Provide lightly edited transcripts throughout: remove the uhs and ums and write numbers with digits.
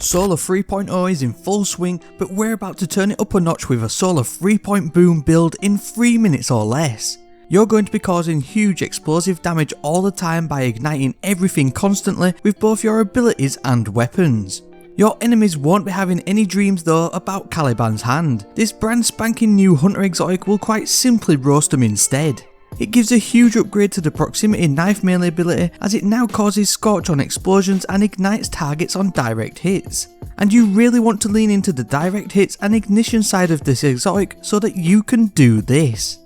Solar 3.0 is in full swing, but we're about to turn it up a notch with a Solar 3. Boom build in 3 minutes or less. You're going to be causing huge explosive damage all the time by igniting everything constantly with both your abilities and weapons. Your enemies won't be having any dreams though about Caliban's hand. This brand spanking new Hunter exotic will quite simply roast them instead. It gives a huge upgrade to the proximity knife melee ability as it now causes scorch on explosions and ignites targets on direct hits. And you really want to lean into the direct hits and ignition side of this exotic so that you can do this.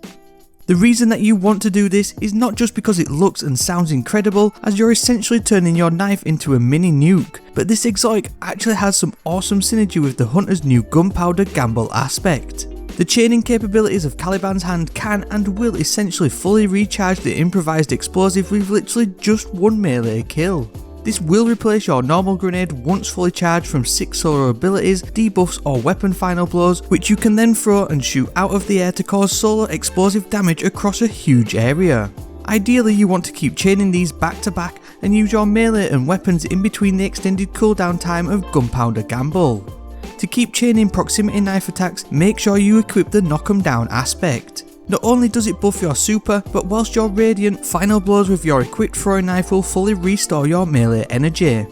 The reason that you want to do this is not just because it looks and sounds incredible as you're essentially turning your knife into a mini nuke, but this exotic actually has some awesome synergy with the Hunter's new Gunpowder Gamble Aspect. The chaining capabilities of Caliban's hand can and will essentially fully recharge the improvised explosive with literally just one melee kill. This will replace your normal grenade once fully charged from 6 solar abilities, debuffs or weapon final blows, which you can then throw and shoot out of the air to cause solar explosive damage across a huge area. Ideally you want to keep chaining these back to back and use your melee and weapons in between the extended cooldown time of Gunpowder Gamble. To keep chaining proximity knife attacks, make sure you equip the knock 'em down aspect. Not only does it buff your super, but whilst you're radiant, final blows with your equipped throwing knife will fully restore your melee energy.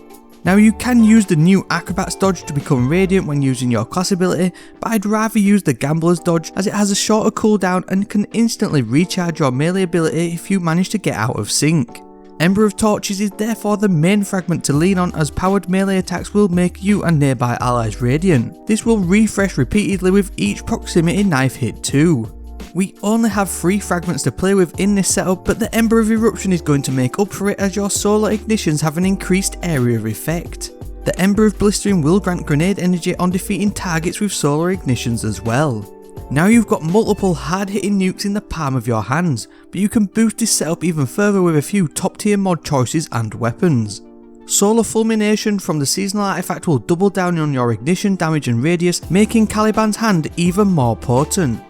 Now you can use the new Acrobat's dodge to become radiant when using your class ability, but I'd rather use the Gambler's dodge as it has a shorter cooldown and can instantly recharge your melee ability if you manage to get out of sync. Ember of Torches is therefore the main fragment to lean on as powered melee attacks will make you and nearby allies radiant. This will refresh repeatedly with each proximity knife hit too. We only have 3 fragments to play with in this setup, but the Ember of Eruption is going to make up for it as your solar ignitions have an increased area of effect. The Ember of Blistering will grant grenade energy on defeating targets with solar ignitions as well. Now you've got multiple hard hitting nukes in the palm of your hands, but you can boost this setup even further with a few top tier mod choices and weapons. Solar Fulmination from the seasonal artifact will double down on your ignition damage and radius, making Caliban's hand even more potent.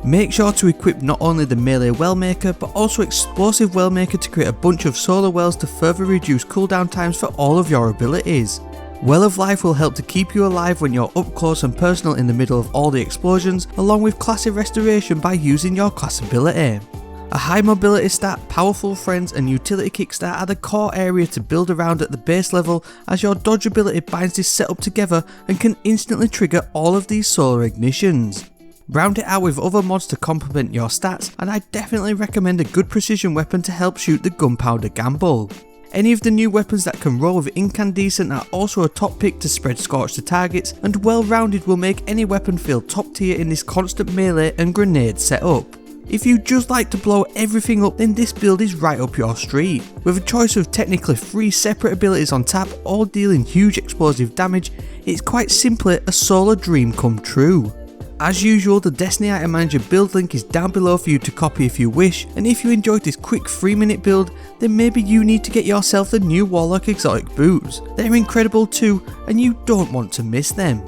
Make sure to equip not only the melee Wellmaker but also explosive Wellmaker to create a bunch of solar wells to further reduce cooldown times for all of your abilities. Well of Life will help to keep you alive when you're up close and personal in the middle of all the explosions, along with Classy Restoration by using your class ability. A high mobility stat, powerful friends and utility kickstart are the core area to build around at the base level as your dodge ability binds this setup together and can instantly trigger all of these solar ignitions. Round it out with other mods to complement your stats, and I definitely recommend a good precision weapon to help shoot the Gunpowder Gamble. Any of the new weapons that can roll with incandescent are also a top pick to spread scorch to targets, and well rounded will make any weapon feel top tier in this constant melee and grenade setup. If you just like to blow everything up, then this build is right up your street. With a choice of technically 3 separate abilities on tap, all dealing huge explosive damage, it's quite simply a solar dream come true. As usual, the Destiny Item Manager build link is down below for you to copy if you wish, and if you enjoyed this quick 3-minute build, then maybe you need to get yourself the new Warlock exotic boots. They're incredible too, and you don't want to miss them.